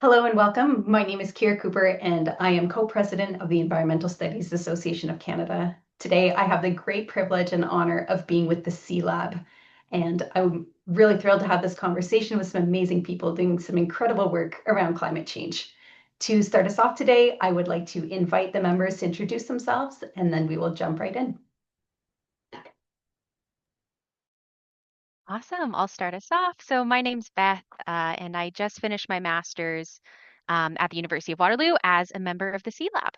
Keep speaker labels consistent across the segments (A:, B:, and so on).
A: Hello and welcome. My name is Kira Cooper and I am co-president of the Environmental Studies Association of Canada. Today I have the great privilege and honor of being with the C Lab, and I'm really thrilled to have this conversation with some amazing people doing some incredible work around climate change. To start us off today, I would like to invite the members to introduce themselves and then we will jump right in.
B: Awesome. I'll start us off. So my name's Beth, and I just finished my master's at the University of Waterloo as a member of the C Lab.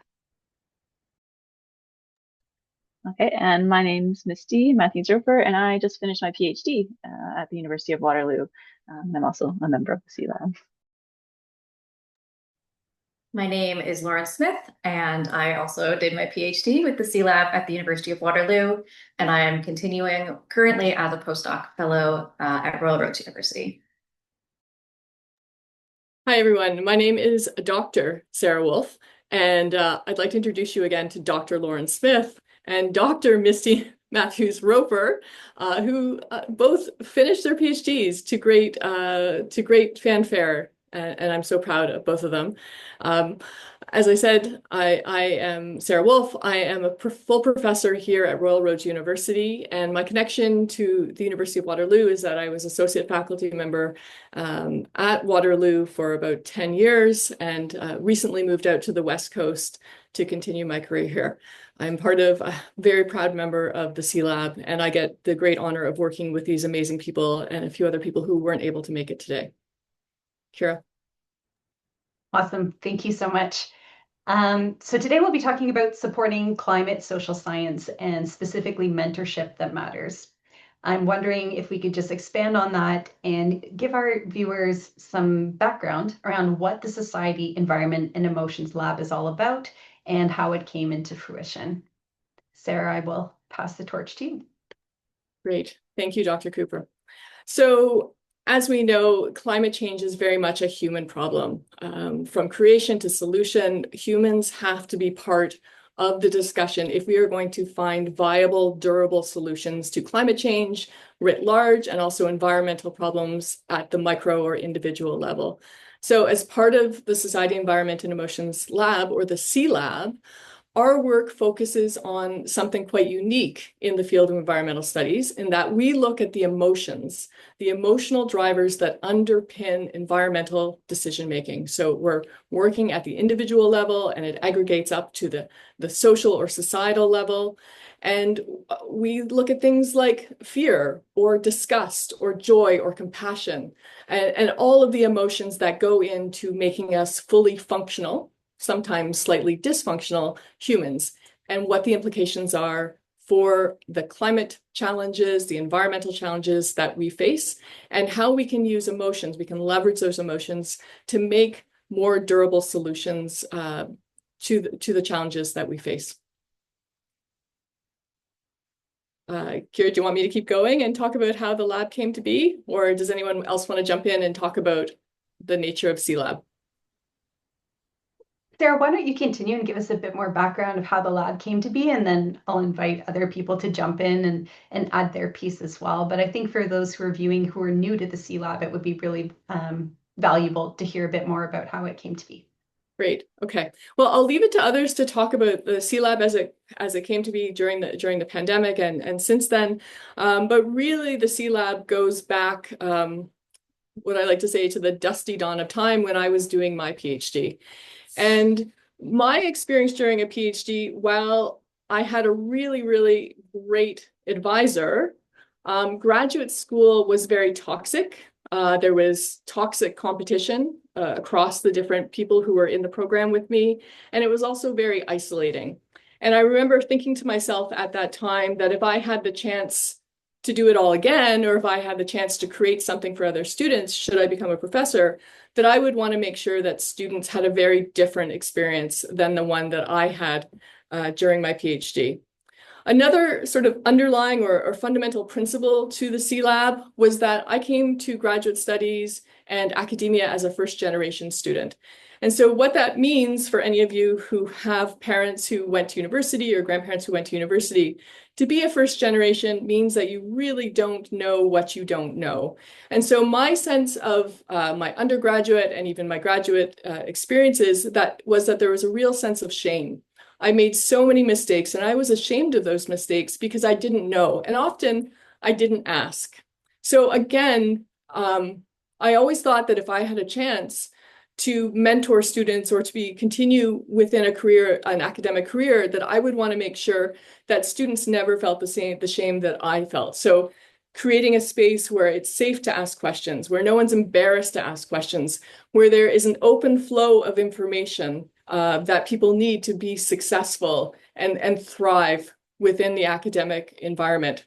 C: Okay, and my name's Misty Matthews-Roper, and I just finished my PhD at the University of Waterloo. And I'm also a member of the C Lab.
D: My name is Lauren Smith, and I also did my PhD with the C Lab at the University of Waterloo, and I am continuing currently as a postdoc fellow at Royal Roads University.
E: Hi, everyone. My name is Dr. Sarah Wolfe, and I'd like to introduce you again to Dr. Lauren Smith and Dr. Misty Matthews-Roper, who both finished their PhDs to great fanfare. And I'm so proud of both of them. As I said, I am Sarah Wolfe. I am a full professor here at Royal Roads University, and my connection to the University of Waterloo is that I was associate faculty member at Waterloo for about 10 years and recently moved out to the West Coast to continue my career here. I'm part of a very proud member of the C Lab, and I get the great honor of working with these amazing people and a few other people who weren't able to make it today. Kira.
A: Awesome. Thank you so much. So today we'll be talking about supporting climate social science and specifically mentorship that matters. I'm wondering if we could just expand on that and give our viewers some background around what the Society, Environment and Emotions Lab is all about and how it came into fruition. Sarah, I will pass the torch to you.
E: Great. Thank you, Dr. Cooper. So as we know, climate change is very much a human problem. From creation to solution, humans have to be part of the discussion if we are going to find viable, durable solutions to climate change writ large and also environmental problems at the micro or individual level. So as part of the Society, Environment and Emotions Lab, or the C Lab, our work focuses on something quite unique in the field of environmental studies, in that we look at the emotions, the emotional drivers that underpin environmental decision-making. So we're working at the individual level, and it aggregates up to the social or societal level. And we look at things like fear or disgust or joy or compassion, and all of the emotions that go into making us fully functional, sometimes slightly dysfunctional humans, and what the implications are for the climate challenges, the environmental challenges that we face, and how we can use emotions, we can leverage those emotions to make more durable solutions to the challenges that we face. Kira, do you want me to keep going and talk about how the lab came to be? Or does anyone else want to jump in and talk about the nature of C Lab?
A: Sarah, why don't you continue and give us a bit more background of how the lab came to be, and then I'll invite other people to jump in and add their piece as well. But I think for those who are viewing who are new to the C Lab, it would be really valuable to hear a bit more about how it came to be.
E: Great. Okay. Well, I'll leave it to others to talk about the C Lab as it came to be during the pandemic and since then. But really, the C Lab goes back, what I like to say, to the dusty dawn of time when I was doing my PhD. And my experience during a PhD, while I had a really, really great advisor, graduate school was very toxic. There was toxic competition across the different people who were in the program with me, and it was also very isolating. And I remember thinking to myself at that time that if I had the chance to do it all again, or if I had the chance to create something for other students, should I become a professor, that I would want to make sure that students had a very different experience than the one that I had during my PhD. Another sort of underlying or fundamental principle to the C-Lab was that I came to graduate studies and academia as a first-generation student. And so what that means for any of you who have parents who went to university or grandparents who went to university, to be a first generation means that you really don't know what you don't know. And so my sense of my undergraduate and even my graduate experiences was that there was a real sense of shame. I made so many mistakes and I was ashamed of those mistakes because I didn't know. And often I didn't ask. So again, I always thought that if I had a chance to mentor students or to continue within a career, an academic career, that I would want to make sure that students never felt the shame that I felt. So creating a space where it's safe to ask questions, where no one's embarrassed to ask questions, where there is an open flow of information that people need to be successful and thrive within the academic environment.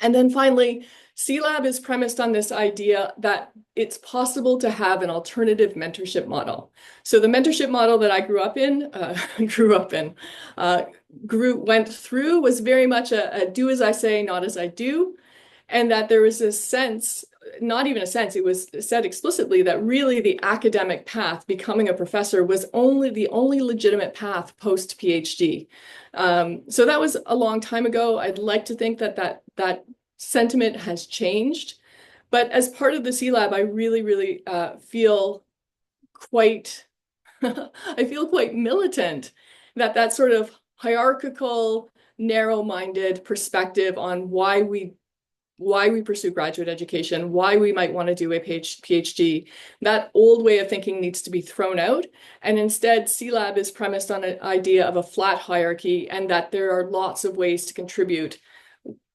E: And then finally, C-Lab is premised on this idea that it's possible to have an alternative mentorship model. So the mentorship model that I went through was very much a do as I say, not as I do. And that there was this sense, not even a sense, it was said explicitly that really the academic path, becoming a professor, was the only legitimate path post PhD. So that was a long time ago. I'd like to think that sentiment has changed. But as part of the C-Lab, I really feel quite, I feel quite militant that sort of hierarchical, narrow-minded perspective on why we pursue graduate education, why we might want to do a PhD, that old way of thinking needs to be thrown out. And instead, C-Lab is premised on an idea of a flat hierarchy and that there are lots of ways to contribute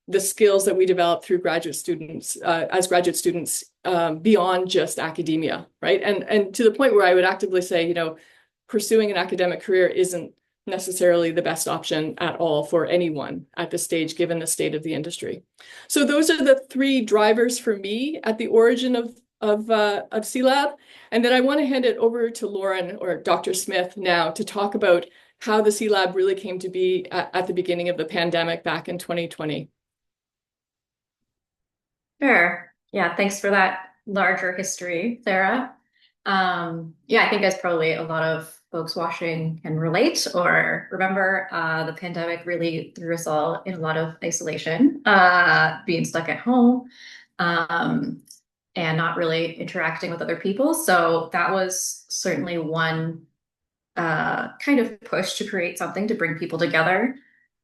E: the skills that we develop through graduate students, as graduate students, beyond just academia, right? And to the point where I would actively say, pursuing an academic career isn't necessarily the best option at all for anyone at this stage, given the state of the industry. So those are the three drivers for me at the origin of C-Lab. And then I want to hand it over to Lauren or Dr. Smith now to talk about how the C-Lab really came to be at the beginning of the pandemic back in 2020.
D: Sure. Yeah, thanks for that larger history, Sarah. I think as probably a lot of folks watching can relate or remember, the pandemic really threw us all in a lot of isolation, being stuck at home, and not really interacting with other people. So that was certainly one kind of push to create something to bring people together.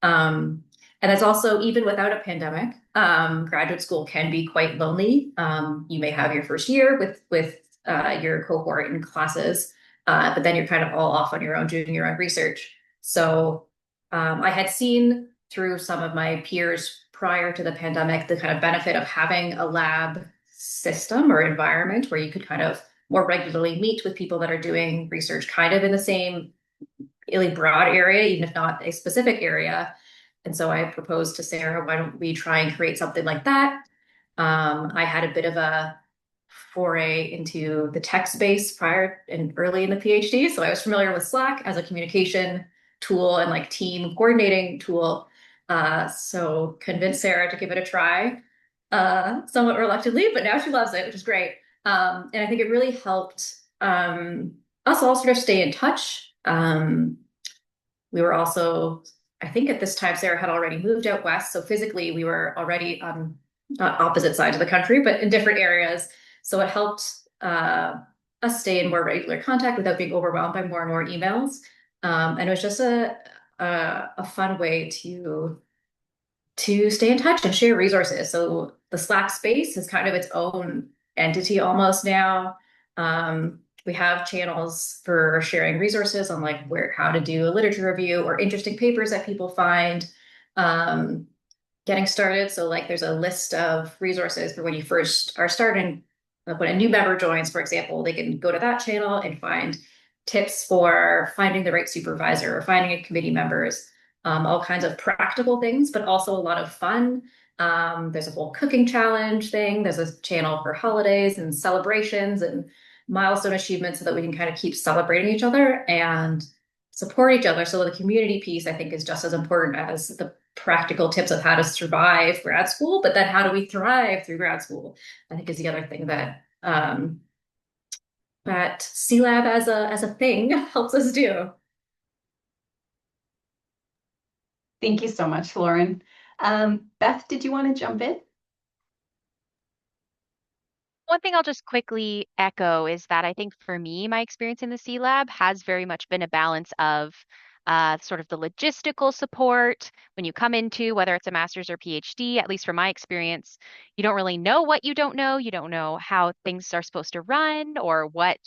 D: And that's also, even without a pandemic, graduate school can be quite lonely. You may have your first year with your cohort in classes, but then you're kind of all off on your own doing your own research. So I had seen through some of my peers prior to the pandemic the kind of benefit of having a lab system or environment where you could kind of more regularly meet with people that are doing research kind of in the same really broad area, even if not a specific area. And so I proposed to Sarah, why don't we try and create something like that? I had a bit of a foray into the tech space prior and early in the PhD. So I was familiar with Slack as a communication tool and like team coordinating tool. So convinced Sarah to give it a try, somewhat reluctantly, but now she loves it, which is great. And I think it really helped us all sort of stay in touch. We were also, I think at this time, Sarah had already moved out west. So physically, we were already on not opposite sides of the country, but in different areas. So it helped us stay in more regular contact without being overwhelmed by more and more emails. And it was just a fun way to stay in touch and share resources. So the Slack space is kind of its own entity almost now. We have channels for sharing resources on like how to do a literature review or interesting papers that people find, getting started. So like there's a list of resources for when you first are starting. Like when a new member joins, for example, they can go to that channel and find tips for finding the right supervisor or finding committee members, all kinds of practical things, but also a lot of fun. There's a whole cooking challenge thing. There's a channel for holidays and celebrations and milestone achievements so that we can kind of keep celebrating each other and support each other. So the community piece, I think, is just as important as practical tips of how to survive grad school, but then how do we thrive through grad school, I think is the other thing that that C-Lab as a thing helps us do.
A: Thank you so much, Lauren. Beth, did you want to jump in?
B: One thing I'll just quickly echo is that I think for me, my experience in the C Lab has very much been a balance of sort of the logistical support when you come into whether it's a master's or PhD, at least from my experience, you don't really know what you don't know. You don't know how things are supposed to run or what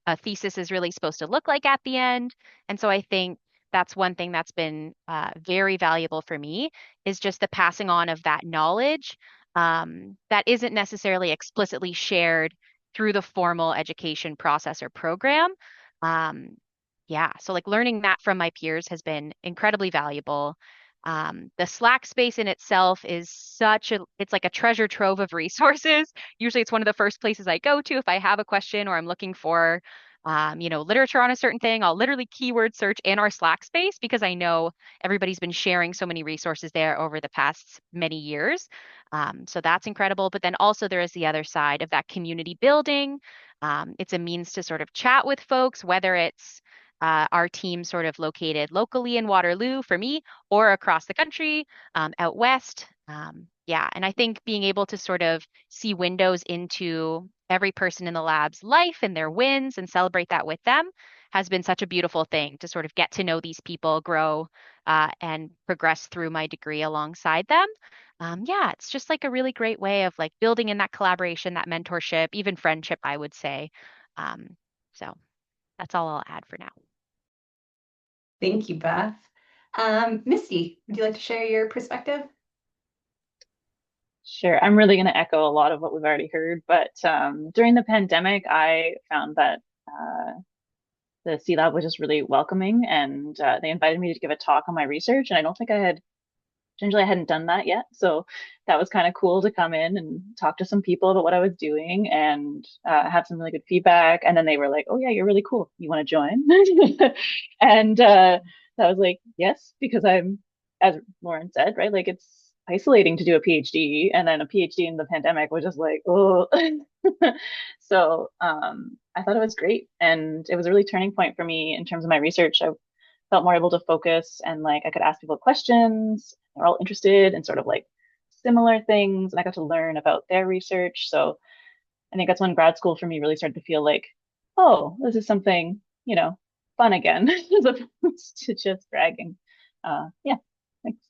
B: a thesis is really supposed to look like at the end. And so I think that's one thing that's been very valuable for me is just the passing on of that knowledge that isn't necessarily explicitly shared through the formal education process or program. Um, yeah, so like learning that from my peers has been incredibly valuable. The Slack space in itself is it's like a treasure trove of resources. Usually it's one of the first places I go to if I have a question or I'm looking for, literature on a certain thing. I'll literally keyword search in our Slack space because I know everybody's been sharing so many resources there over the past many years. So that's incredible. But then also there is the other side of that community building. It's a means to sort of chat with folks, whether it's our team sort of located locally in Waterloo for me or across the country out west. Yeah, and I think being able to sort of see windows into every person in the lab's life and their wins and celebrate that with them has been such a beautiful thing to sort of get to know these people, grow, and progress through my degree alongside them. Yeah, it's just like a really great way of like building in that collaboration, that mentorship, even friendship, I would say. So that's all I'll add for now.
A: Thank you, Beth. Misty, would you like to share your perspective?
C: Sure. I'm really going to echo a lot of what we've already heard, but during the pandemic, I found that the C Lab was just really welcoming, and they invited me to give a talk on my research, and I don't think generally I hadn't done that yet. So that was kind of cool to come in and talk to some people about what I was doing and have some really good feedback. And then they were like, "Oh yeah, you're really cool. You want to join?" And I was like, "Yes," because as Lauren said, right? Like it's isolating to do a PhD, and then a PhD in the pandemic was just like, oh. So I thought it was great, and it was a really turning point for me in terms of my research. I felt more able to focus, and like I could ask people questions. They're all interested in sort of like similar things, and I got to learn about their research. So I think that's when grad school for me really started to feel like, oh, this is something, fun again, as opposed to just bragging. Yeah, thanks.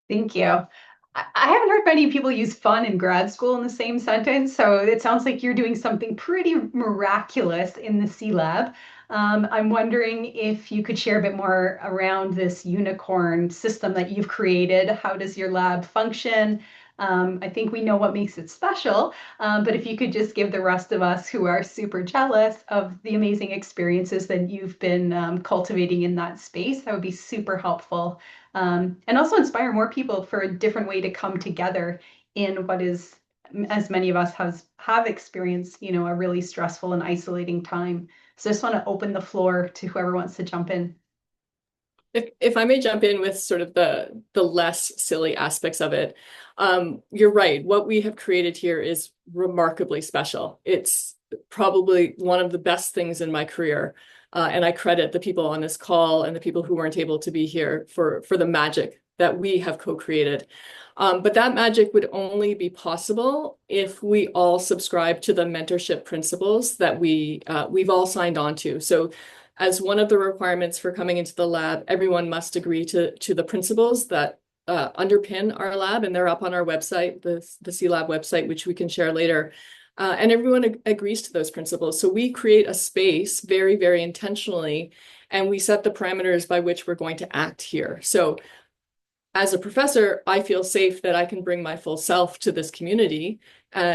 A: Thank you. I haven't heard many people use fun and grad school in the same sentence, so it sounds like you're doing something pretty miraculous in the C Lab. I'm wondering if you could share a bit more around this unicorn system that you've created. How does your lab function? I think we know what makes it special, but if you could just give the rest of us who are super jealous of the amazing experiences that you've been cultivating in that space, that would be super helpful. And also inspire more people for a different way to come together in what is, as many of us have experienced, a really stressful and isolating time. So I just want to open the floor to whoever wants to jump in.
E: If I may jump in with sort of the less silly aspects of it, you're right. What we have created here is remarkably special. It's probably one of the best things in my career. And I credit the people on this call and the people who weren't able to be here for the magic that we have co-created. But that magic would only be possible if we all subscribe to the mentorship principles that we've all signed on to. So as one of the requirements for coming into the lab, everyone must agree to the principles that underpin our lab, and they're up on our website, the C Lab website, which we can share later. And everyone agrees to those principles. So we create a space very, very intentionally, and we set the parameters by which we're going to act here. So as a professor, I feel safe that I can bring my full self to this community,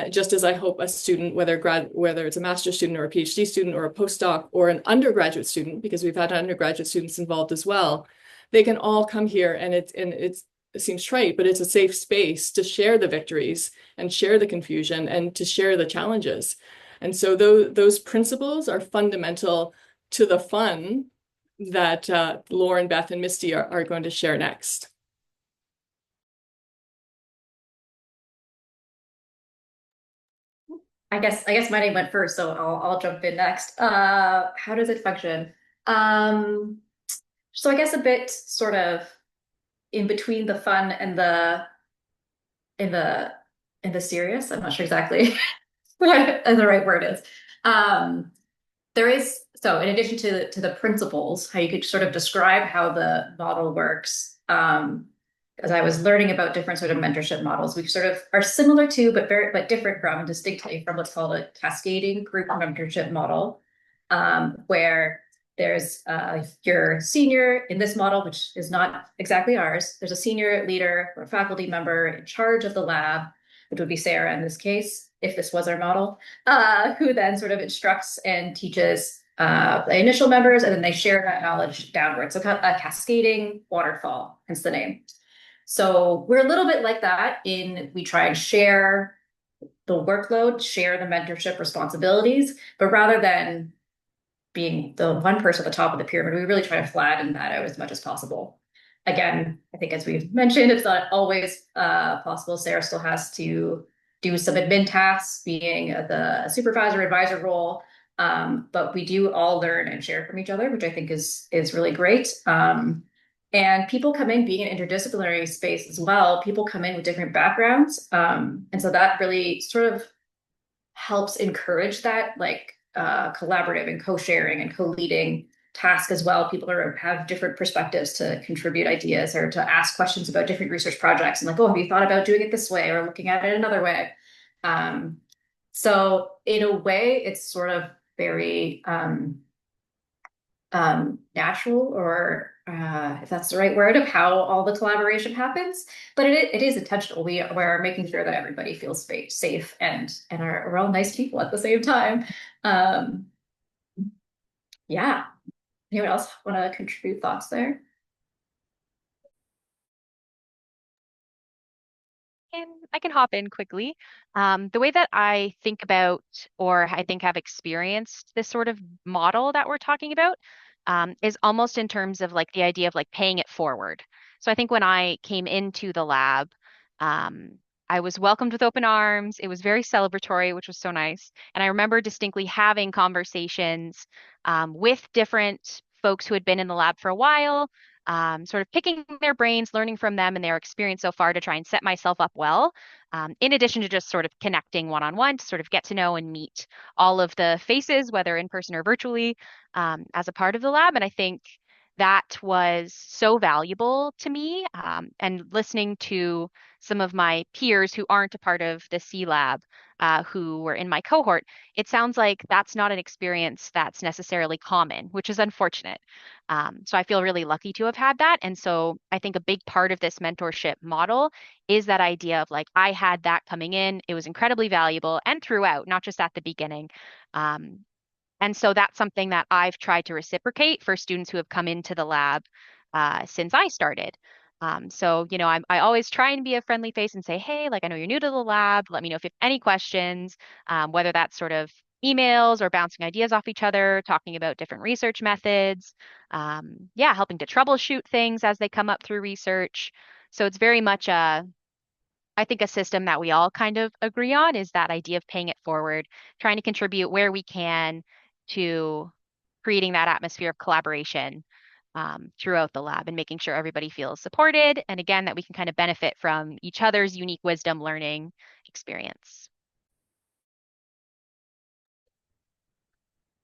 E: just as I hope a student, whether it's a master's student or a PhD student or a postdoc or an undergraduate student, because we've had undergraduate students involved as well, they can all come here, and it seems trite, but it's a safe space to share the victories and share the confusion and to share the challenges. And so those principles are fundamental to the fun that Lauren, Beth, and Misty are going to share next.
D: I guess my name went first, so I'll jump in next. How does it function? So I guess a bit sort of in between the fun and the in the serious. I'm not sure exactly what the right word is. There is, so in addition to the principles, how you could sort of describe how the model works. As I was learning about different sort of mentorship models, we sort of are similar to, but different from, distinctly from what's called a cascading group mentorship model, where there's your senior in this model, which is not exactly ours. There's a senior leader or faculty member in charge of the lab, which would be Sarah in this case, if this was our model, who then sort of instructs and teaches the initial members, and then they share that knowledge downwards. So a cascading waterfall, hence the name. So we're a little bit like that in we try and share the workload, share the mentorship responsibilities, but rather than being the one person at the top of the pyramid, we really try to flatten that out as much as possible. Again, I think as we've mentioned, it's not always possible. Sarah still has to do some admin tasks, being the supervisor advisor role, but we do all learn and share from each other, which I think is really great. And people come in being an interdisciplinary space as well. People come in with different backgrounds, and so that really sort of helps encourage that like collaborative and co-sharing and co-leading task as well. People have different perspectives to contribute ideas or to ask questions about different research projects and like, oh, have you thought about doing it this way or looking at it another way? So in a way, it's sort of very natural, or if that's the right word, of how all the collaboration happens. But it is intentional. We're making sure that everybody feels safe and we're all nice people at the same time. Yeah. Anyone else want to contribute thoughts there?
B: And I can hop in quickly. The way that I think about, or I think have experienced this sort of model that we're talking about, is almost in terms of like the idea of like paying it forward. So I think when I came into the lab, um, I was welcomed with open arms. It was very celebratory, which was so nice. And I remember distinctly having conversations with different folks who had been in the lab for a while, sort of picking their brains, learning from them and their experience so far to try and set myself up well, in addition to just sort of connecting one-on-one to sort of get to know and meet all of the faces, whether in person or virtually, as a part of the lab. And I think that was so valuable to me. And listening to some of my peers who aren't a part of the C Lab, who were in my cohort, it sounds like that's not an experience that's necessarily common, which is unfortunate. So I feel really lucky to have had that. And so I think a big part of this mentorship model is that idea of like, I had that coming in. It was incredibly valuable and throughout, not just at the beginning. Um, and so that's something that I've tried to reciprocate for students who have come into the lab since I started. So, I always try and be a friendly face and say, hey, like, I know you're new to the lab. Let me know if you have any questions, whether that's sort of emails or bouncing ideas off each other, talking about different research methods. Yeah, helping to troubleshoot things as they come up through research. So it's very much I think a system that we all kind of agree on is that idea of paying it forward, trying to contribute where we can to creating that atmosphere of collaboration throughout the lab and making sure everybody feels supported. And again, that we can kind of benefit from each other's unique wisdom learning experience.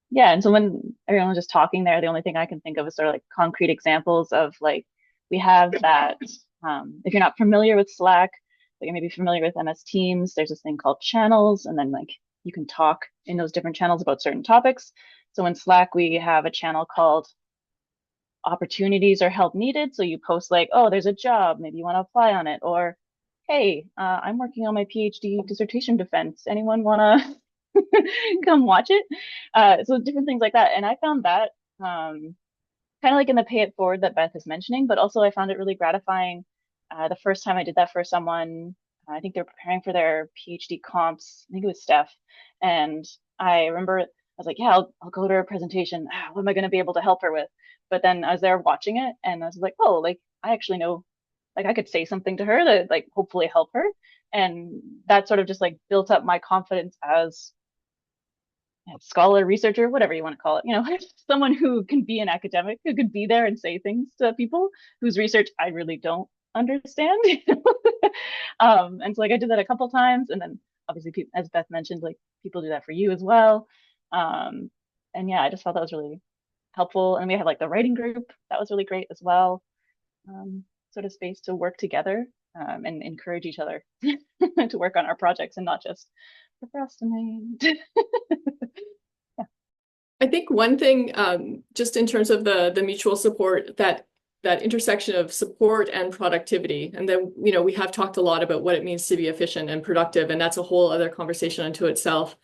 C: Yeah, and so when everyone was just talking there, the only thing I can think of is sort of like concrete examples of like we have that. If you're not familiar with Slack, but you're maybe familiar with MS Teams, there's this thing called channels, and then like you can talk in those different channels about certain topics. So in Slack, we have a channel called opportunities or help needed. So you post like, oh, there's a job, maybe you want to apply on it, or hey, I'm working on my PhD dissertation defense. Anyone want to come watch it? So different things like that. And I found that kind of like in the pay it forward that Beth is mentioning, but also I found it really gratifying. The first time I did that for someone, I think they're preparing for their PhD comps. I think it was Steph. And I remember was like, yeah, I'll go to her presentation. What am I going to be able to help her with? But then I was there watching it, and I was like, oh, like I actually know, like I could say something to her that like hopefully help her. And that sort of just like built up my confidence as a scholar, researcher, whatever you want to call it, someone who can be an academic, who could be there and say things to people whose research I really don't understand. And so like I did that a couple times, and then obviously as Beth mentioned, like people do that for you as well. Um, and yeah, I just felt that was really helpful. And we had like the writing group that was really great as well. Sort of space to work together, and encourage each other to work on our projects and not just procrastinate.
E: I think one thing, just in terms of the mutual support, that intersection of support and productivity, and then we have talked a lot about what it means to be efficient and productive, and that's a whole other conversation unto itself.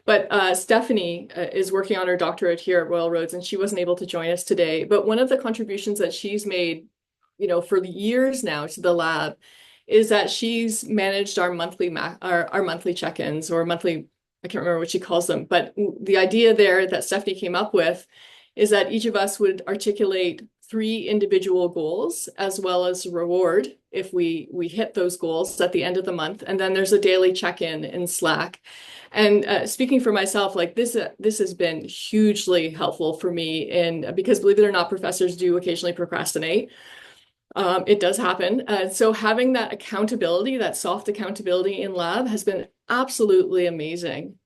E: But Stephanie is working on her doctorate here at Royal Roads, and she wasn't able to join us today. But one of the contributions that she's made, for years now to the lab, is that she's managed our monthly check-ins, or monthly, I can't remember what she calls them, but the idea there that Stephanie came up with is that each of us would articulate 3 individual goals as well as reward if we hit those goals at the end of the month. And then there's a daily check-in in Slack. And speaking for myself, like this has been hugely helpful for me, and because believe it or not, professors do occasionally procrastinate. It does happen. So having that accountability, that soft accountability in lab has been absolutely amazing.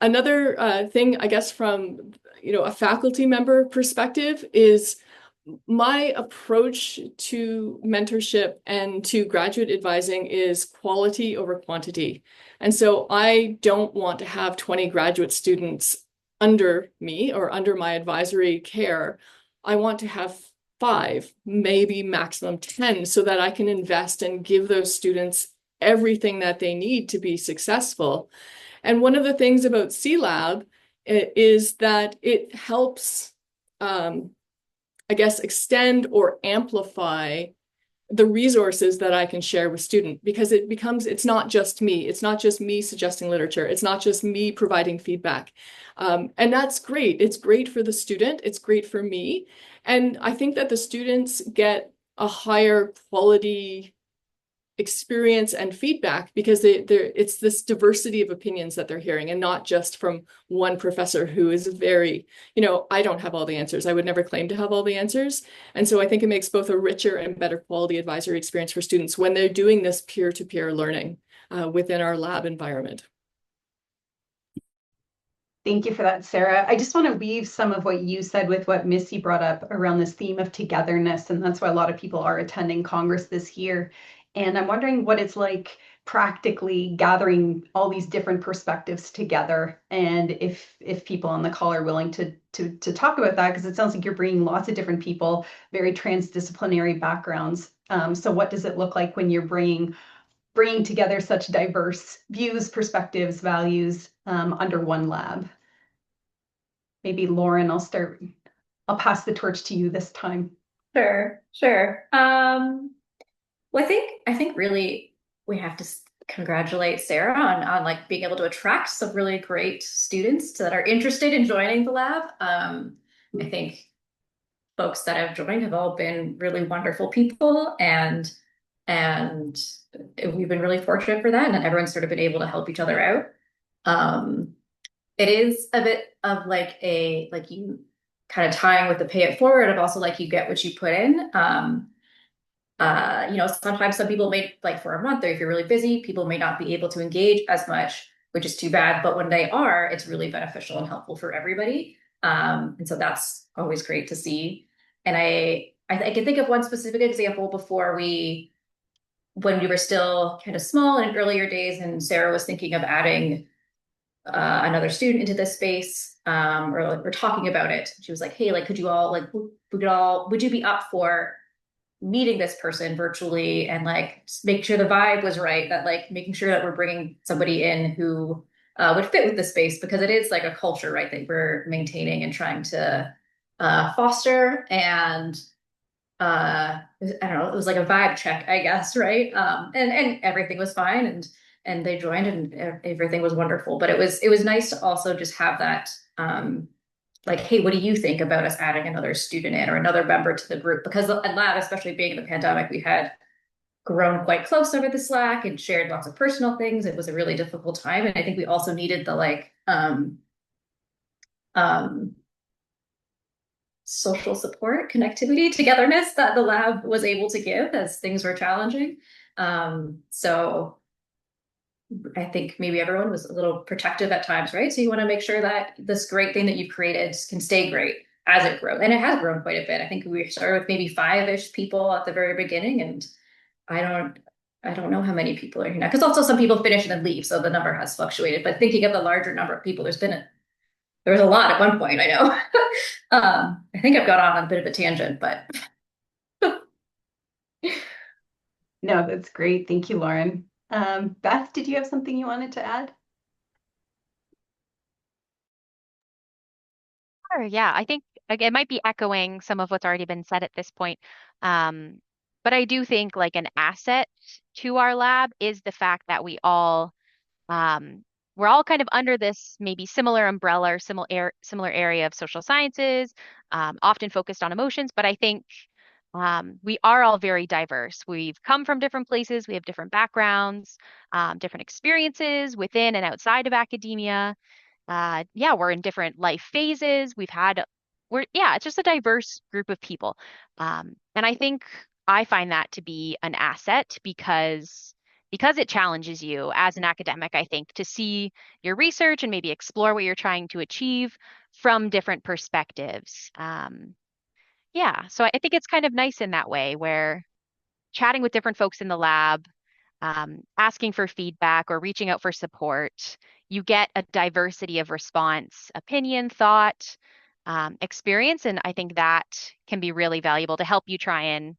E: Another thing, I guess, from a faculty member perspective is my approach to mentorship and to graduate advising is quality over quantity. And so I don't want to have 20 graduate students under me or under my advisory care. I want to have 5, maybe maximum 10, so that I can invest and give those students everything that they need to be successful. And one of the things about C-Lab is that it helps, I guess, extend or amplify the resources that I can share with students, because it's not just me. It's not just me suggesting literature. It's not just me providing feedback. And that's great. It's great for the student. It's great for me. And I think that the students get a higher quality experience and feedback because it's this diversity of opinions that they're hearing, and not just from one professor who is very, I don't have all the answers. I would never claim to have all the answers. And so I think it makes both a richer and better quality advisory experience for students when they're doing this peer-to-peer learning within our lab environment.
A: Thank you for that, Sarah. I just want to weave some of what you said with what Misty brought up around this theme of togetherness, and that's why a lot of people are attending Congress this year. And I'm wondering what it's like practically gathering all these different perspectives together, and if people on the call are willing to talk about that, because it sounds like you're bringing lots of different people, very transdisciplinary backgrounds. So what does it look like when you're bringing together such diverse views, perspectives, values under one lab? Maybe Lauren, I'll pass the torch to you this time.
D: Sure. Well, I think really we have to congratulate Sarah on like being able to attract some really great students that are interested in joining the lab. I think folks that have joined have all been really wonderful people, and we've been really fortunate for that, and everyone's sort of been able to help each other out. It is a bit of like you kind of tying with the pay it forward of also like you get what you put in. Sometimes some people may, like for a month, or if you're really busy, people may not be able to engage as much, which is too bad. But when they are, it's really beneficial and helpful for everybody. And so that's always great to see. And I can think of one specific example when we were still kind of small in earlier days, and Sarah was thinking of adding another student into this space, or like we're talking about it. She was like, hey, like, would you be up for meeting this person virtually and like make sure the vibe was right, that like making sure that we're bringing somebody in who would fit with the space, because it is like a culture, right, that we're maintaining and trying to foster. And I don't know, it was like a vibe check, I guess, right? And everything was fine. And and they joined, and everything was wonderful. But it was nice to also just have that, like, hey, what do you think about us adding another student in or another member to the group? Because at lab, especially being in the pandemic, we had grown quite close over the Slack and shared lots of personal things. It was a really difficult time, and I think we also needed the like um social support, connectivity, togetherness that the lab was able to give as things were challenging. So I think maybe everyone was a little protective at times, right? So you want to make sure that this great thing that you've created can stay great as it grows. And it has grown quite a bit. I think we started with maybe 5-ish people at the very beginning, and I don't know how many people are here now, because also some people finish and then leave, so the number has fluctuated. But thinking of the larger number of people, there was a lot at one point, I know. I think I've got on a bit of a tangent, but
A: No, that's great. Thank you, Lauren. Beth, did you have something you wanted to add?
B: Sure, yeah, I think again, it might be echoing some of what's already been said at this point. Um, but I do think like an asset to our lab is the fact that um, we're all kind of under this maybe similar umbrella or similar area of social sciences, often focused on emotions. But I think we are all very diverse. We've come from different places, we have different backgrounds, different experiences within and outside of academia. Yeah, we're in different life phases. Yeah, it's just a diverse group of people. And I think I find that to be an asset because it challenges you as an academic, I think, to see your research and maybe explore what you're trying to achieve from different perspectives. Yeah, so I think it's kind of nice in that way where chatting with different folks in the lab, asking for feedback or reaching out for support, you get a diversity of response, opinion, thought, experience. And I think that can be really valuable to help you try and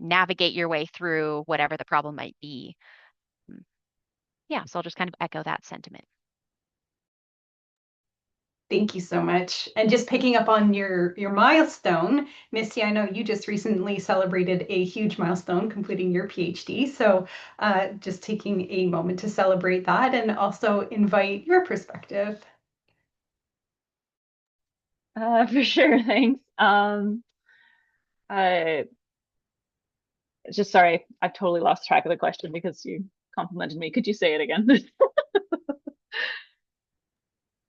B: navigate your way through whatever the problem might be. Mm, Yeah, so I'll just kind of echo that sentiment.
A: Thank you so much. And just picking up on your milestone, Misty, I know you just recently celebrated a huge milestone, completing your PhD. So just taking a moment to celebrate that and also invite your perspective.
C: For sure, thanks. I just sorry, I've totally lost track of the question because you complimented me. Could you say it again?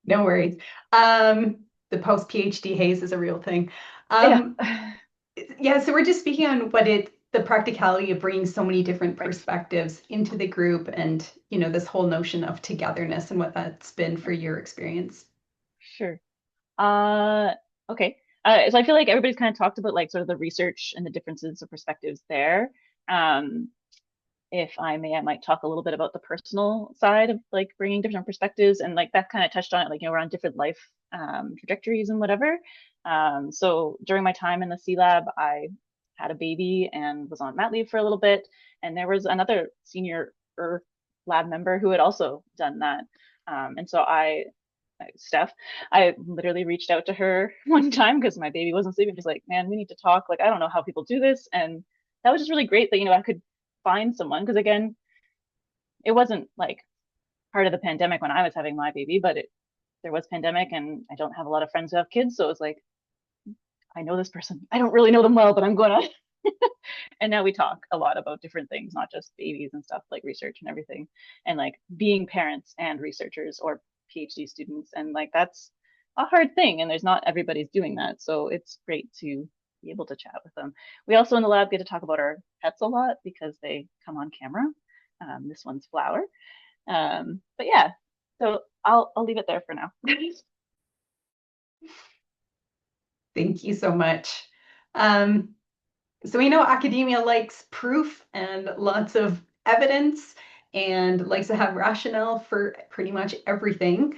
A: No worries. The post-PhD haze is a real thing.
C: Yeah.
A: Yeah, so we're just speaking on the practicality of bringing so many different perspectives into the group and, this whole notion of togetherness and what that's been for your experience.
C: Sure. Okay. So I feel like everybody's kind of talked about like sort of the research and the differences of perspectives there. Um, if I may, I might talk a little bit about the personal side of like bringing different perspectives, and like Beth kind of touched on it, like, we're on different life trajectories and whatever. So during my time in the C Lab, I had a baby and was on mat leave for a little bit, and there was another senior lab member who had also done that. And so Steph, I literally reached out to her one time because my baby wasn't sleeping. She's like, man, we need to talk. Like, I don't know how people do this. And that was just really great that, I could find someone. Because again, it wasn't like part of the pandemic when I was having my baby, but there was pandemic and I don't have a lot of friends who have kids. So it was like, I know this person. I don't really know them well, but I'm going to. And now we talk a lot about different things, not just babies and stuff, like research and everything, and like being parents and researchers or PhD students. And like that's a hard thing, and there's not everybody's doing that. So it's great to be able to chat with them. We also in the lab get to talk about our pets a lot because they come on camera. This one's Flower. But yeah, so I'll leave it there for now.
A: Thank you so much. So we know academia likes proof and lots of evidence and likes to have rationale for pretty much everything.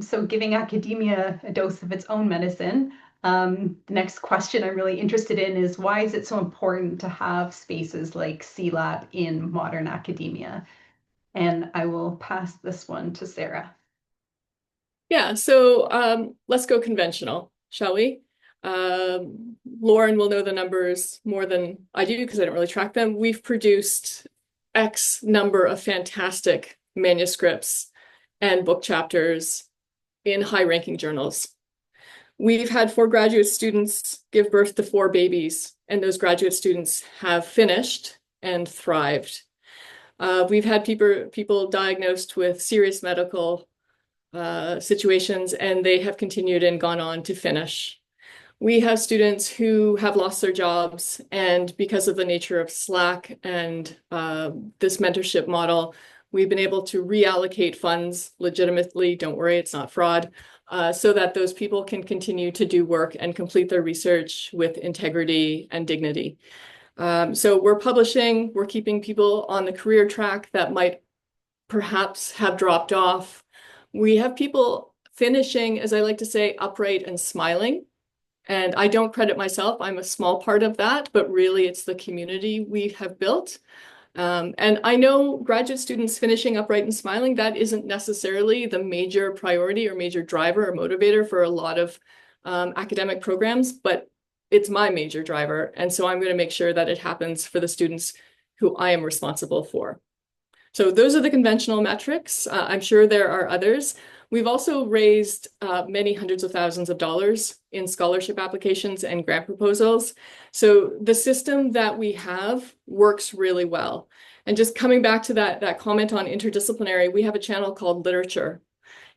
A: So giving academia a dose of its own medicine. The next question I'm really interested in is why is it so important to have spaces like C Lab in modern academia? And I will pass this one to Sarah.
E: Yeah, so let's go conventional, shall we? Lauren will know the numbers more than I do because I don't really track them. We've produced X number of fantastic manuscripts and book chapters in high-ranking journals. We've had 4 graduate students give birth to 4 babies, and those graduate students have finished and thrived. We've had people diagnosed with serious medical situations, and they have continued and gone on to finish. We have students who have lost their jobs, and because of the nature of Slack and this mentorship model, we've been able to reallocate funds legitimately, don't worry, it's not fraud, so that those people can continue to do work and complete their research with integrity and dignity. So we're publishing, we're keeping people on the career track that might perhaps have dropped off. We have people finishing, as I like to say, upright and smiling. And I don't credit myself, I'm a small part of that, but really it's the community we have built. And I know graduate students finishing upright and smiling, that isn't necessarily the major priority or major driver or motivator for a lot of academic programs, but it's my major driver. And so I'm going to make sure that it happens for the students who I am responsible for. So those are the conventional metrics. I'm sure there are others. We've also raised many hundreds of thousands of dollars in scholarship applications and grant proposals. So the system that we have works really well. And just coming back to that comment on interdisciplinary, we have a channel called Literature.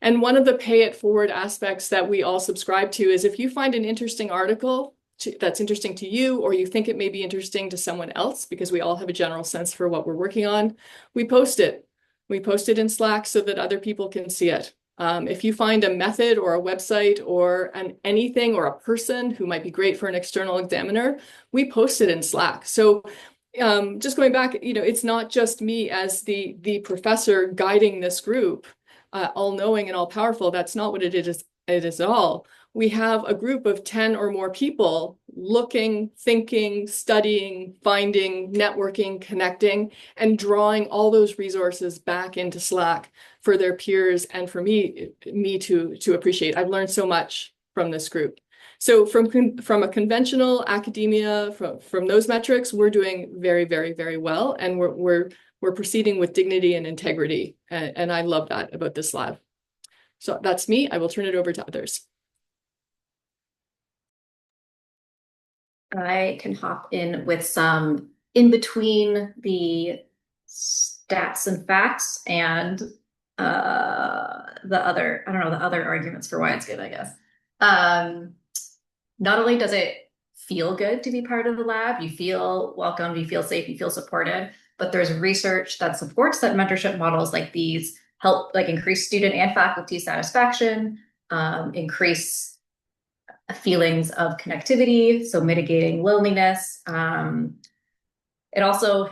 E: And one of the pay it forward aspects that we all subscribe to is if you find an interesting article that's interesting to you, or you think it may be interesting to someone else, because we all have a general sense for what we're working on, we post it. We post it in Slack so that other people can see it. If you find a method or a website or anything or a person who might be great for an external examiner, we post it in Slack. So just going back, it's not just me as the professor guiding this group, all-knowing and all-powerful. That's not what it is at all. We have a group of 10 or more people looking, thinking, studying, finding, networking, connecting, and drawing all those resources back into Slack for their peers and for me to appreciate. I've learned so much from this group. So from a conventional academia, from those metrics, we're doing very, very, very well, and we're proceeding with dignity and integrity, and I love that about this lab. So that's me. I will turn it over to others.
D: I can hop in with some in between the stats and facts and the other, I don't know, the other arguments for why it's good, I guess. Not only does it feel good to be part of the lab, you feel welcome, you feel safe, you feel supported, but there's research that supports that mentorship models like these help increase student and faculty satisfaction, increase feelings of connectivity, so mitigating loneliness. It also,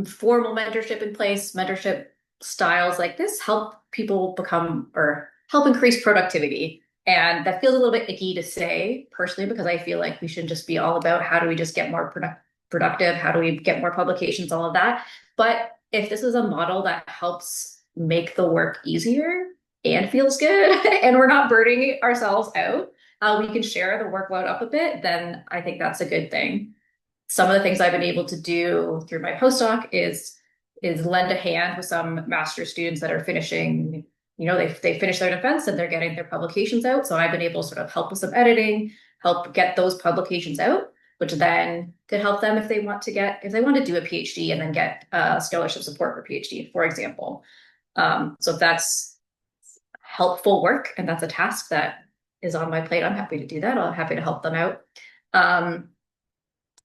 D: formal mentorship in place, mentorship styles like this help people become or help increase productivity. And that feels a little bit icky to say personally, because I feel like we should just be all about how do we just get more productive, how do we get more publications, all of that. But if this is a model that helps make the work easier and feels good, and we're not burning ourselves out, we can share the workload up a bit, then I think that's a good thing. Some of the things I've been able to do through my postdoc is lend a hand with some master's students that are finishing, they finished their defense and they're getting their publications out. So I've been able to sort of help with some editing, help get those publications out, which then could help them if they want to do a PhD and then get scholarship support for PhD, for example. So if that's helpful work and that's a task that is on my plate, I'm happy to do that. I'm happy to help them out. And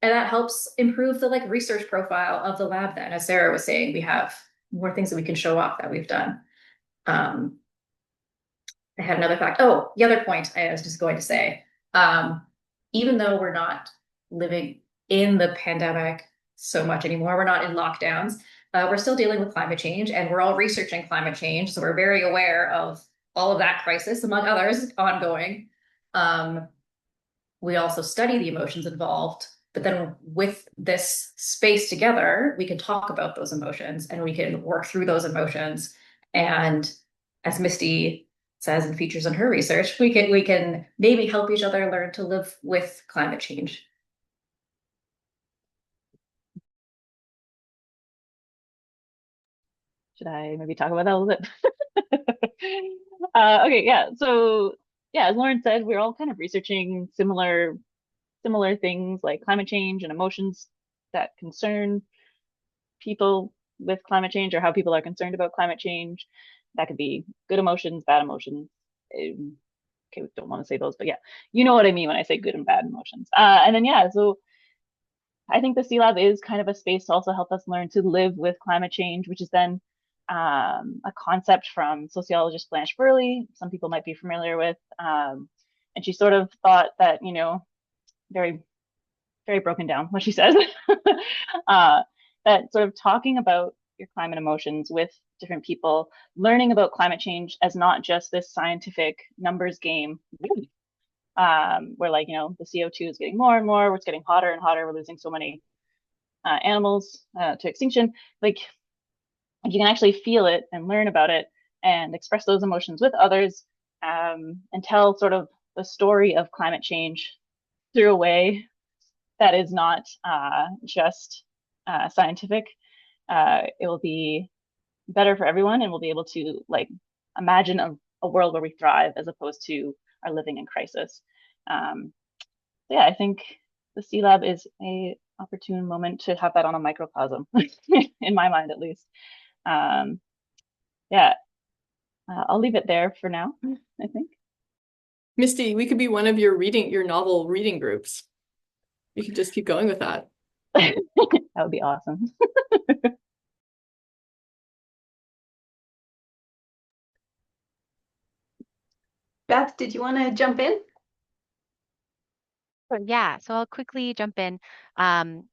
D: that helps improve the research profile of the lab then. As Sarah was saying, we have more things that we can show off that we've done. I had another fact. Oh, the other point I was just going to say, even though we're not living in the pandemic so much anymore, we're not in lockdowns, we're still dealing with climate change, and we're all researching climate change. So we're very aware of all of that crisis, among others, ongoing. We also study the emotions involved, but then with this space together, we can talk about those emotions and we can work through those emotions. And as Misty says and features in her research, we can maybe help each other learn to live with climate change.
C: should I maybe talk about that a little bit? Okay, yeah. So yeah, as Lauren said, we're all kind of researching similar things like climate change and emotions that concern people with climate change, or how people are concerned about climate change. That could be good emotions, bad emotions. Okay, we don't want to say those, but yeah, you know what I mean when I say good and bad emotions. And then yeah, so I think the C Lab is kind of a space to also help us learn to live with climate change, which is then a concept from sociologist Blanche Burley. Some people might be familiar with, and she sort of thought that, very very broken down what she says, uh, that sort of talking about your climate emotions with different people, learning about climate change as not just this scientific numbers game, where like, the CO2 is getting more and more, it's getting hotter and hotter, we're losing so many animals to extinction. Like, you can actually feel it and learn about it and express those emotions with others, and tell sort of the story of climate change through a way that is not just scientific. It will be better for everyone, and we'll be able to like imagine a world where we thrive as opposed to are living in crisis. Yeah, I think the C Lab is a opportune moment to have that on a microcosm, in my mind at least. Um, yeah, I'll leave it there for now, I think.
E: Misty, we could be one of your novel reading groups. You could just keep going with that.
C: That would be awesome.
A: Beth, did you want to jump in?
B: Yeah, so I'll quickly jump in. Um,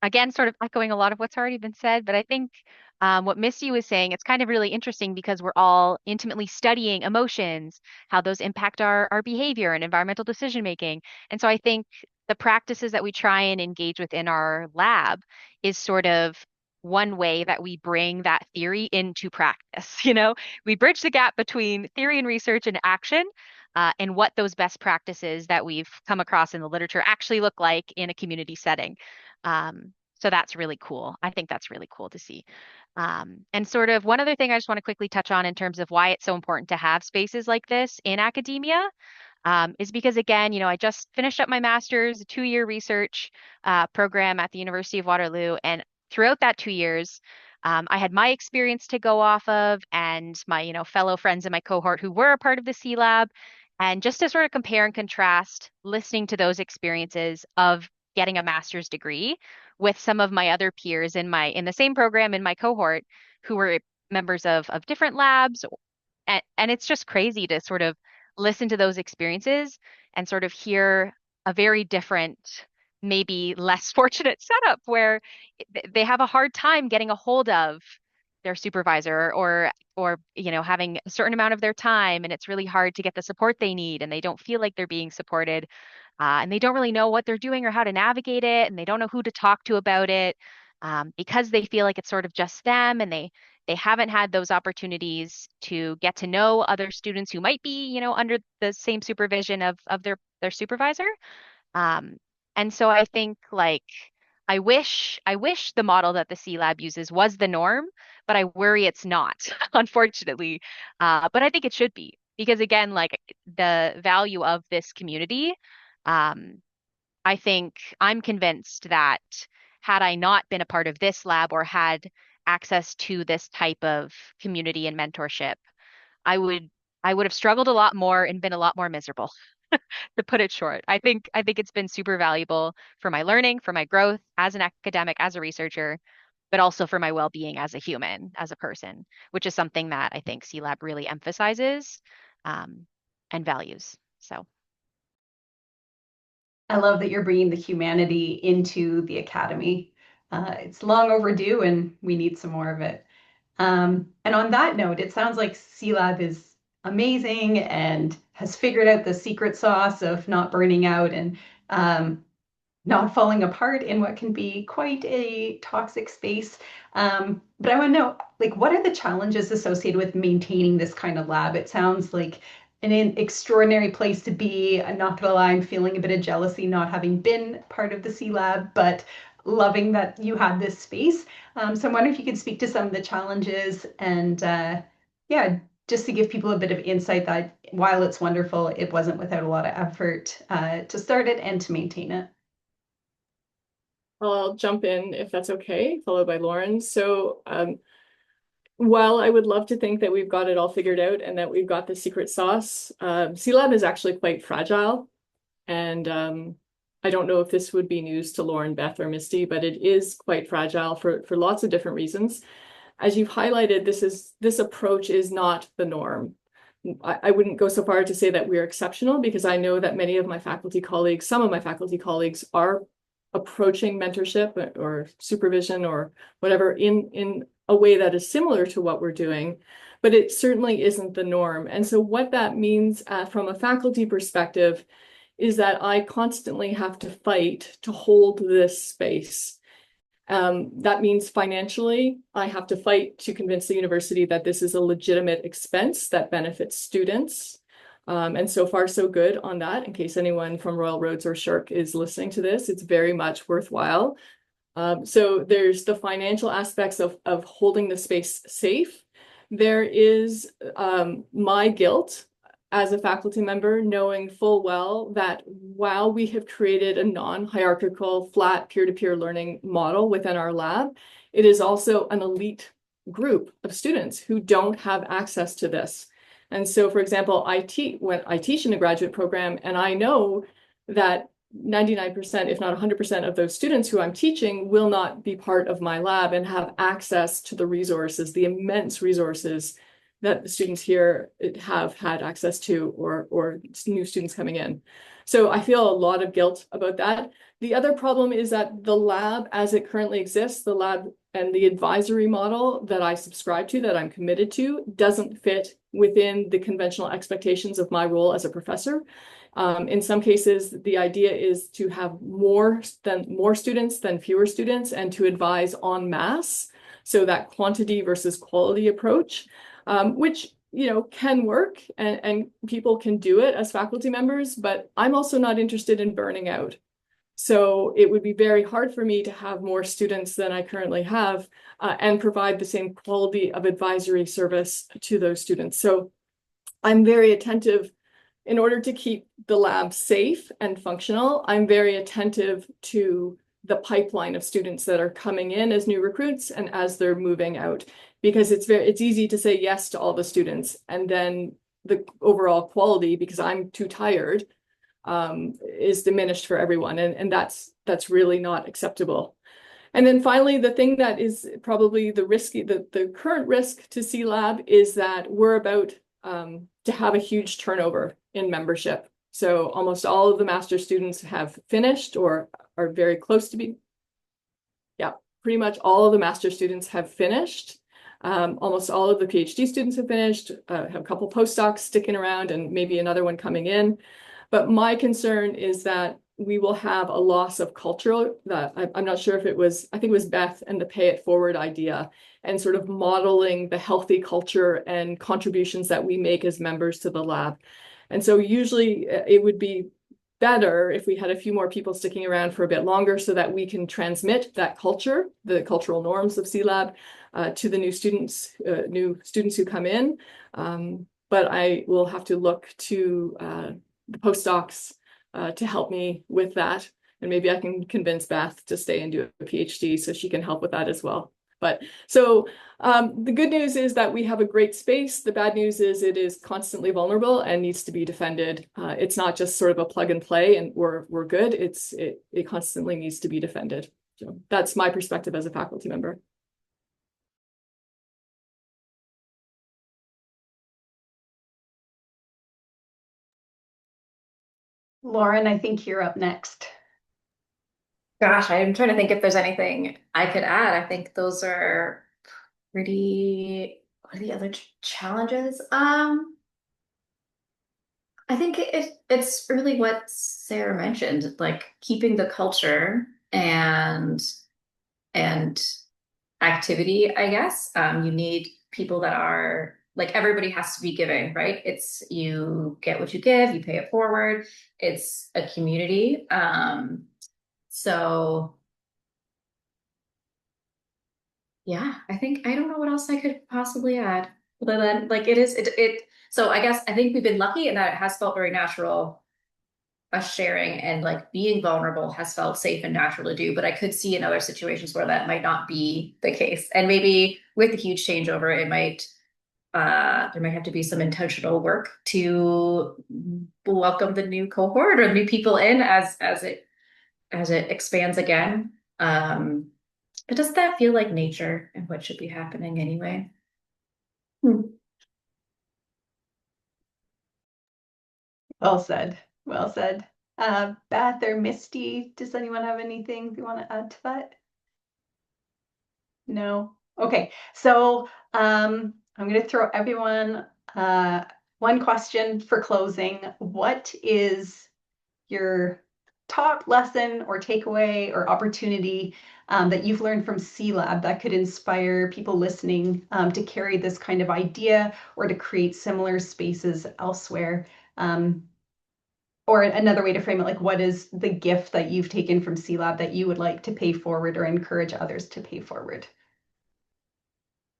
B: Again, sort of echoing a lot of what's already been said, but I think what Misty was saying, it's kind of really interesting because we're all intimately studying emotions, how those impact our behavior and environmental decision making. And so I think the practices that we try and engage within our lab is sort of one way that we bring that theory into practice. We bridge the gap between theory and research and action. And what those best practices that we've come across in the literature actually look like in a community setting. So that's really cool. I think that's really cool to see. And sort of one other thing I just want to quickly touch on in terms of why it's so important to have spaces like this in academia, is because, again, I just finished up my master's, a 2-year research program at the University of Waterloo. And throughout that 2 years, I had my experience to go off of and my, fellow friends in my cohort who were a part of the C Lab. And just to sort of compare and contrast, listening to those experiences of getting a master's degree with some of my other peers in the same program in my cohort who were members of different labs, and it's just crazy to sort of listen to those experiences and sort of hear a very different, maybe less fortunate setup where they have a hard time getting a hold of their supervisor or having a certain amount of their time, and it's really hard to get the support they need, and they don't feel like they're being supported, and they don't really know what they're doing or how to navigate it, and they don't know who to talk to about it, because they feel like it's sort of just them, and they haven't had those opportunities to get to know other students who might be, under the same supervision of their supervisor. Um, and so I think like I wish the model that the C Lab uses was the norm, but I worry it's not, unfortunately. But I think it should be because again, like the value of this community, um, I think I'm convinced that had I not been a part of this lab or had access to this type of community and mentorship, I would I would have struggled a lot more and been a lot more miserable, to put it short. I think it's been super valuable for my learning, for my growth as an academic, as a researcher, but also for my well-being as a human, as a person, which is something that I think C Lab really emphasizes, um, and values. So.
A: I love that you're bringing the humanity into the academy. It's long overdue, and we need some more of it. And on that note, it sounds like C Lab is amazing and has figured out the secret sauce of not burning out and not falling apart in what can be quite a toxic space. But I want to know, like, what are the challenges associated with maintaining this kind of lab? It sounds like an extraordinary place to be. I'm not gonna lie, I'm feeling a bit of jealousy not having been part of the C Lab, but loving that you had this space. So I'm wondering if you could speak to some of the challenges and yeah, just to give people a bit of insight that while it's wonderful, it wasn't without a lot of effort to start it and to maintain it.
E: Well, I'll jump in if that's okay, followed by Lauren. So while I would love to think that we've got it all figured out and that we've got the secret sauce, C-Lab is actually quite fragile. And I don't know if this would be news to Lauren, Beth, or Misty, but it is quite fragile for lots of different reasons. As you've highlighted, this approach is not the norm. I wouldn't go so far to say that we're exceptional, because I know that many of my faculty colleagues, some of my faculty colleagues, are approaching mentorship or supervision or whatever in a way that is similar to what we're doing, but it certainly isn't the norm. And so what that means from a faculty perspective is that I constantly have to fight to hold this space. That means financially, I have to fight to convince the university that this is a legitimate expense that benefits students. And so far, so good on that. In case anyone from Royal Roads or SSHRC is listening to this, it's very much worthwhile. So there's the financial aspects of holding the space safe. There is my guilt as a faculty member, knowing full well that while we have created a non-hierarchical, flat peer-to-peer learning model within our lab, it is also an elite group of students who don't have access to this. And so, for example, I teach in a graduate program, and I know that 99%, if not 100% of those students who I'm teaching will not be part of my lab and have access to the resources, the immense resources that the students here have had access to, or new students coming in. So I feel a lot of guilt about that. The other problem is that the lab as it currently exists, the lab and the advisory model that I subscribe to, that I'm committed to, doesn't fit within the conventional expectations of my role as a professor. In some cases, the idea is to have more students than fewer students, and to advise en masse. So that quantity versus quality approach, which can work, and people can do it as faculty members, but I'm also not interested in burning out. So it would be very hard for me to have more students than I currently have and provide the same quality of advisory service to those students. So I'm very attentive. In order to keep the lab safe and functional, I'm very attentive to the pipeline of students that are coming in as new recruits and as they're moving out, because it's easy to say yes to all the students, and then the overall quality, because I'm too tired, is diminished for everyone, and that's really not acceptable. And then finally, the thing that is probably the current risk to C-Lab is that we're about to have a huge turnover in membership. So almost all of the master students have finished or are very close to be. Yeah, pretty much all of the master students have finished. Almost all of the PhD students have finished, have a couple postdocs sticking around and maybe another one coming in. But my concern is that we will have a loss of culture. That I'm not sure if it was, I think it was Beth and the pay it forward idea, and sort of modeling the healthy culture and contributions that we make as members to the lab. And so usually it would be better if we had a few more people sticking around for a bit longer, so that we can transmit that culture, the cultural norms of C-Lab, to the new students who come in. But I will have to look to the postdocs to help me with that. And maybe I can convince Beth to stay and do a PhD so she can help with that as well. But so the good news is that we have a great space. The bad news is it is constantly vulnerable and needs to be defended. It's not just sort of a plug and play and we're good. It constantly needs to be defended. So that's my perspective as a faculty member.
A: Lauren, I think you're up next.
D: Gosh, I'm trying to think if there's anything I could add. I think those are pretty, what are the other challenges? I think it's really what Sarah mentioned, like keeping the culture and activity, I guess. You need people that are like, everybody has to be giving, right? It's, you get what you give, you pay it forward. It's a community. So Yeah, I think I don't know what else I could possibly add. Other than like it so I guess I think we've been lucky in that it has felt very natural, us sharing and like being vulnerable has felt safe and natural to do. But I could see in other situations where that might not be the case. And maybe with the huge changeover, it might there might have to be some intentional work to welcome the new cohort or new people in as it expands again. But does that feel like nature and what should be happening anyway? Hmm.
A: Well said. Well said. Beth or Misty, does anyone have anything you want to add to that? No? Okay. So I'm going to throw everyone one question for closing. What is your top lesson or takeaway or opportunity that you've learned from C-Lab that could inspire people listening to carry this kind of idea or to create similar spaces elsewhere? Or another way to frame it, like what is the gift that you've taken from C-Lab that you would like to pay forward or encourage others to pay forward?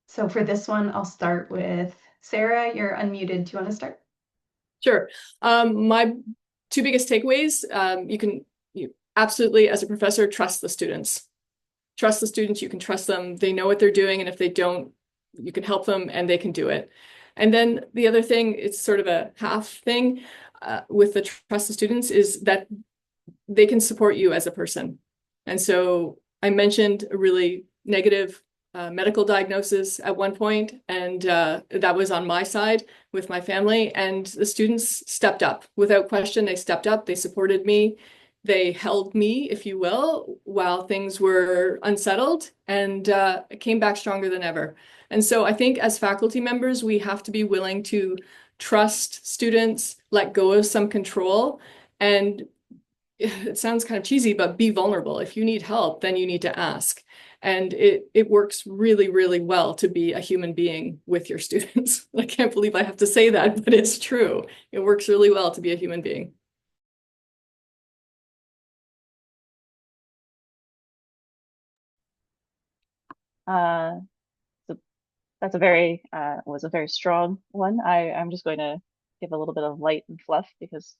A: So for this one, I'll start with Sarah. You're unmuted. Do you want to start?
E: Sure. My two biggest takeaways, you absolutely, as a professor, trust the students. Trust the students, you can trust them. They know what they're doing, and if they don't, you can help them and they can do it. And then the other thing, it's sort of a half thing with the trust the students, is that they can support you as a person. And so I mentioned a really negative medical diagnosis at one point, and that was on my side with my family. And the students stepped up without question. They stepped up, they supported me, they held me, if you will, while things were unsettled, and came back stronger than ever. And so I think as faculty members, we have to be willing to trust students, let go of some control, and it sounds kind of cheesy, but be vulnerable. If you need help, then you need to ask. And it works really, really well to be a human being with your students. I can't believe I have to say that, but it's true. It works really well to be a human being.
C: Uh, so that's a very was a very strong one. I'm just going to give a little bit of light and fluff because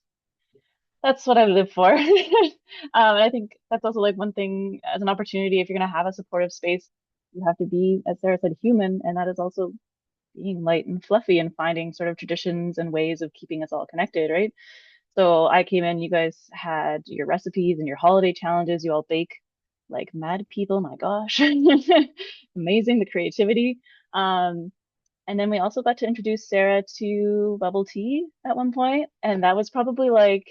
C: that's what I live for. And I think that's also like one thing as an opportunity, if you're going to have a supportive space, you have to be, as Sarah said, human, and that is also being light and fluffy and finding sort of traditions and ways of keeping us all connected, right? So I came in, you guys had your recipes and your holiday challenges. You all bake like mad people, my gosh. Amazing, the creativity. Um, and then we also got to introduce Sarah to bubble tea at one point, and that was probably like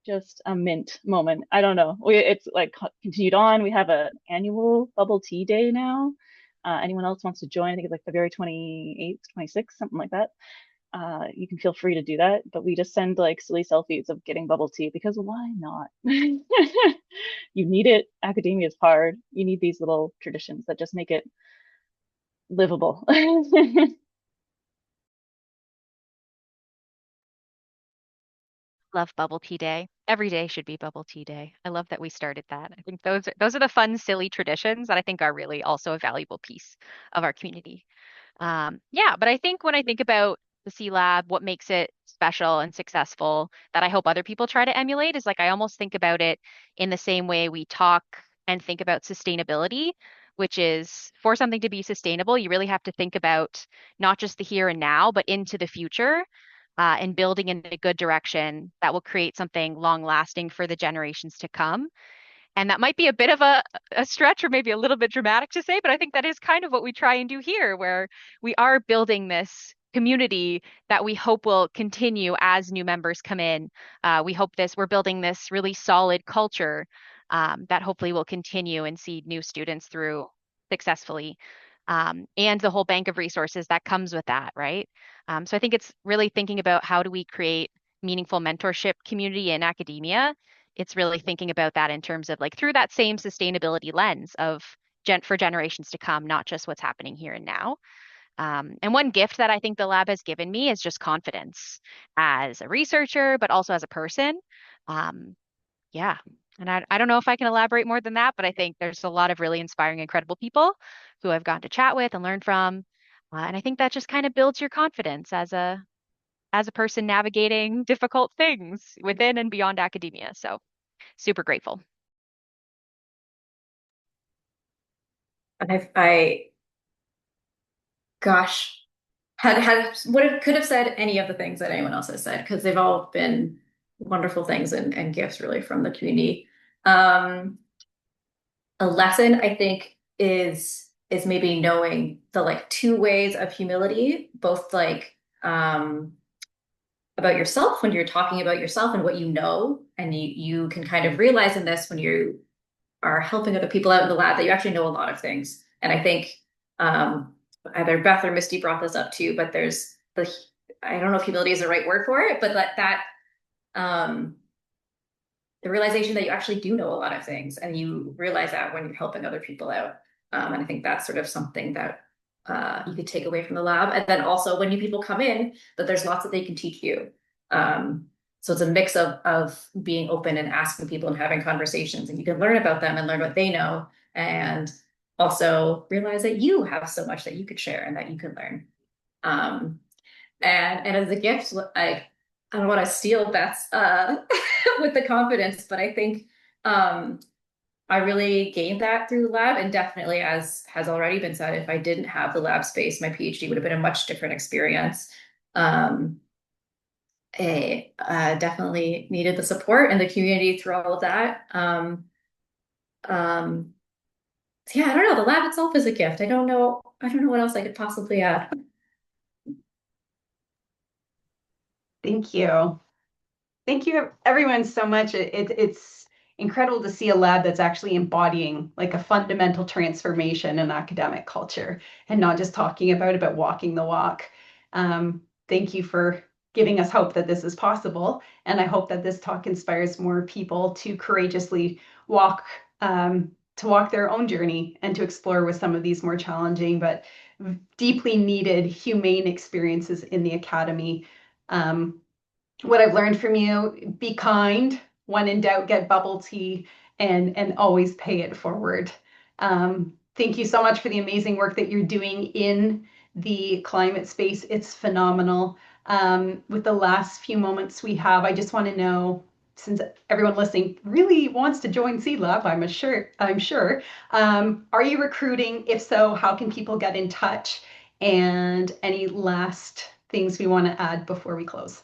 C: just a mint moment. I don't know. It's like continued on. We have an annual bubble tea day now. Anyone else wants to join? I think it's like February 28th, 26th, something like that. You can feel free to do that. But we just send like silly selfies of getting bubble tea because why not? You need it. Academia is hard. You need these little traditions that just make it livable.
B: Love bubble tea day. Every day should be bubble tea day. I love that we started that. I think those are the fun, silly traditions that I think are really also a valuable piece of our community. Yeah, but I think when I think about the C Lab, what makes it special and successful that I hope other people try to emulate is like I almost think about it in the same way we talk and think about sustainability, which is for something to be sustainable, you really have to think about not just the here and now, but into the future. And building in a good direction that will create something long lasting for the generations to come. And that might be a bit of a stretch or maybe a little bit dramatic to say, but I think that is kind of what we try and do here, where we are building this community that we hope will continue as new members come in. We're building this really solid culture that hopefully will continue and see new students through successfully. And the whole bank of resources that comes with that, right? So I think it's really thinking about how do we create meaningful mentorship community in academia. It's really thinking about that in terms of like through that same sustainability lens of for generations to come, not just what's happening here and now. And one gift that I think the lab has given me is just confidence as a researcher, but also as a person. Um, yeah. And I don't know if I can elaborate more than that, but I think there's a lot of really inspiring, incredible people who I've gotten to chat with and learn from. And I think that just kind of builds your confidence as a person navigating difficult things within and beyond academia. So super grateful.
D: I gosh, could have said any of the things that anyone else has said because they've all been wonderful things and gifts really from the community. A lesson I think is maybe knowing the like two ways of humility, both like about yourself when you're talking about yourself and what you know, and you can kind of realize in this when you are helping other people out in the lab that you actually know a lot of things. And I think either Beth or Misty brought this up too, but there's I don't know if humility is the right word for it, but the realization that you actually do know a lot of things, and you realize that when you're helping other people out. And I think that's sort of something that you could take away from the lab. And then also when new people come in, that there's lots that they can teach you. So it's a mix of being open and asking people and having conversations, and you can learn about them and learn what they know, and also realize that you have so much that you could share and that you can learn. And as a gift, I don't want to steal Beth's with the confidence, but I think I really gained that through the lab, and definitely, as has already been said, if I didn't have the lab space, my PhD would have been a much different experience. Definitely needed the support and the community through all of that. Yeah, I don't know. The lab itself is a gift. I don't know what else I could possibly add.
A: Thank you. Thank you, everyone, so much. It's incredible to see a lab that's actually embodying like a fundamental transformation in academic culture and not just talking about it, but walking the walk. Thank you for giving us hope that this is possible. And I hope that this talk inspires more people to courageously walk their own journey and to explore with some of these more challenging but deeply needed humane experiences in the academy. What I've learned from you: be kind. When in doubt, get bubble tea, and always pay it forward. Thank you so much for the amazing work that you're doing in the climate space. It's phenomenal. With the last few moments we have, I just want to know, since everyone listening really wants to join Seed Lab, I'm sure. Are you recruiting? If so, how can people get in touch? And any last things we want to add before we close?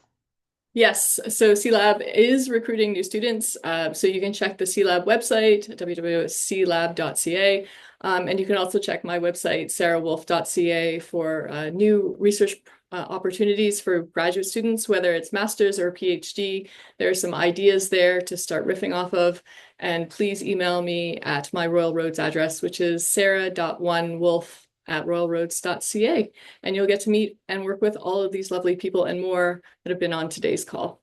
E: Yes, so C-Lab is recruiting new students. So you can check the C-Lab website, www.clab.ca. And you can also check my website, sarahwolfe.ca, for new research opportunities for graduate students, whether it's master's or PhD. There are some ideas there to start riffing off of. And please email me at my Royal Roads address, which is sarah.1wolfe@royalroads.ca, and you'll get to meet and work with all of these lovely people and more that have been on today's call.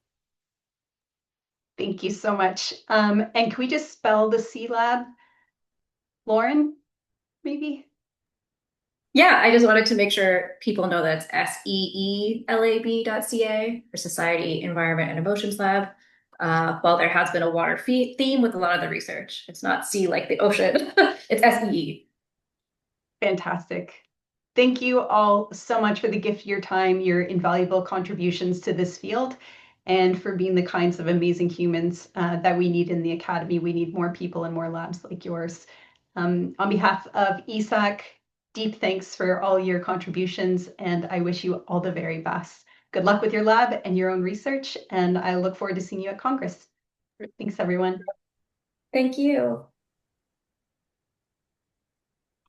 A: Thank you so much. And can we just spell the C Lab? Lauren, maybe?
D: Yeah, I just wanted to make sure people know that it's SEELAB.ca for Society, Environment, and Emotions Lab. While there has been a water theme with a lot of the research, it's not sea like the ocean, it's SEE.
A: Fantastic. Thank you all so much for the gift of your time, your invaluable contributions to this field, and for being the kinds of amazing humans that we need in the academy. We need more people and more labs like yours. On behalf of ESAC, deep thanks for all your contributions, and I wish you all the very best. Good luck with your lab and your own research, and I look forward to seeing you at Congress. Thanks, everyone.
D: Thank you.